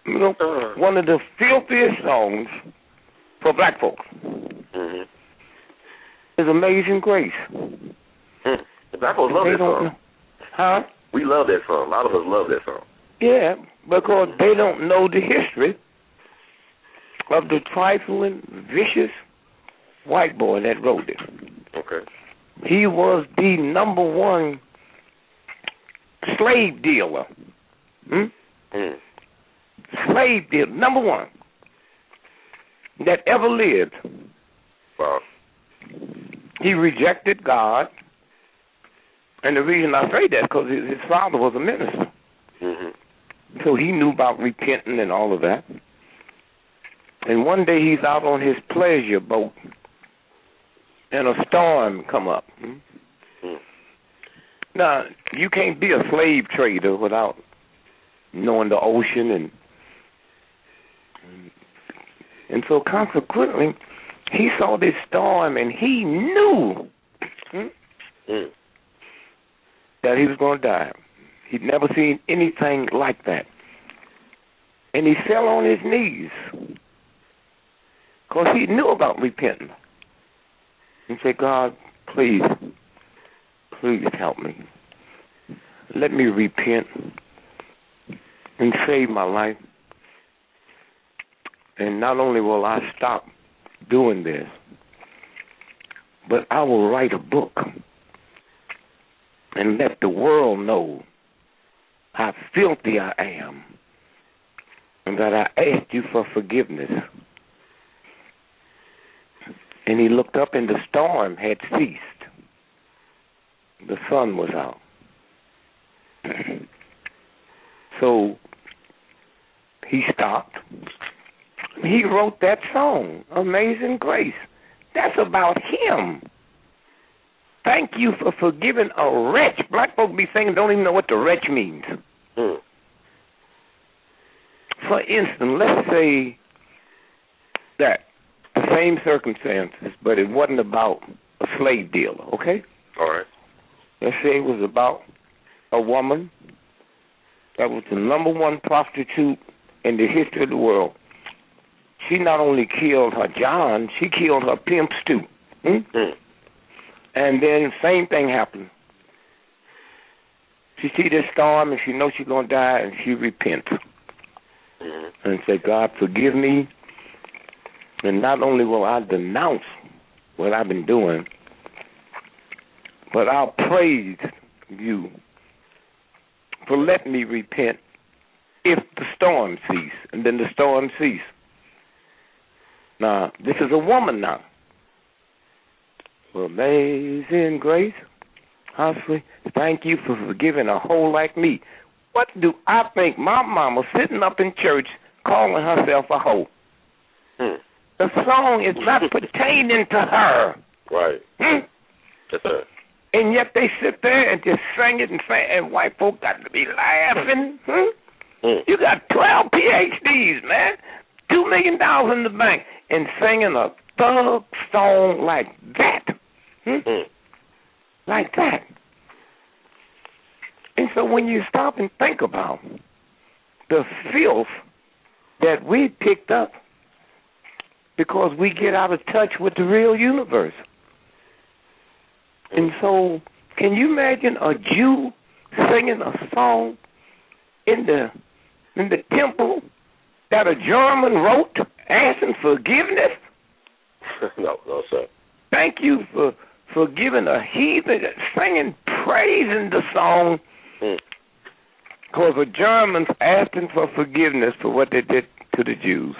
You know, one of the filthiest songs for black folks is Amazing Grace. The black folks love that song. Huh? We love that song. A lot of us love that song. Yeah, because they don't know the history of the trifling, vicious white boy that wrote it. Okay. He was the number one slave dealer. Slave dealer, number one, that ever lived. Wow. He rejected God. And the reason I say that is because his father was a minister. So he knew about repenting and all of that. And one day he's out on his pleasure boat, and a storm come up. Now, you can't be a slave trader without knowing the ocean. And so consequently, he saw this storm, and he knew that he was going to die. He'd never seen anything like that. And he fell on his knees because he knew about repenting. And said, God, please help me. Let me repent and save my life. And not only will I stop doing this, but I will write a book and let the world know how filthy I am and that I asked you for forgiveness. And he looked up and the storm had ceased. The sun was out. So he stopped. He wrote that song, Amazing Grace. That's about him. Thank you for forgiving a wretch. Black folk be singing, don't even know what the wretch means. For instance, let's say that the same circumstances, but it wasn't about a slave dealer, okay? All right. Let's say it was about a woman that was the number one prostitute in the history of the world. She not only killed her John, she killed her pimps too. And then same thing happened. She see this storm and she knows she's going to die, and she repents. And say, God, forgive me. And not only will I denounce what I've been doing, but I'll praise you for letting me repent if the storm cease. And then the storm cease. Now, this is a woman now. Well, Amazing Grace, how sweet. Thank you for forgiving a hoe like me. What do I think my mama sitting up in church calling herself a hoe? The song is not pertaining to her. Right. That's right. And yet they sit there and just sing it, and white folk got to be laughing. You got 12 PhDs, man, $2 million in the bank, and singing a thug song like that. Like that. And so when you stop and think about the filth that we picked up because we get out of touch with the real universe. And so can you imagine a Jew singing a song in the temple that a German wrote asking forgiveness? No, sir. Thank you for forgiving a heathen, singing, praising the song, because the Germans asking for forgiveness for what they did to the Jews.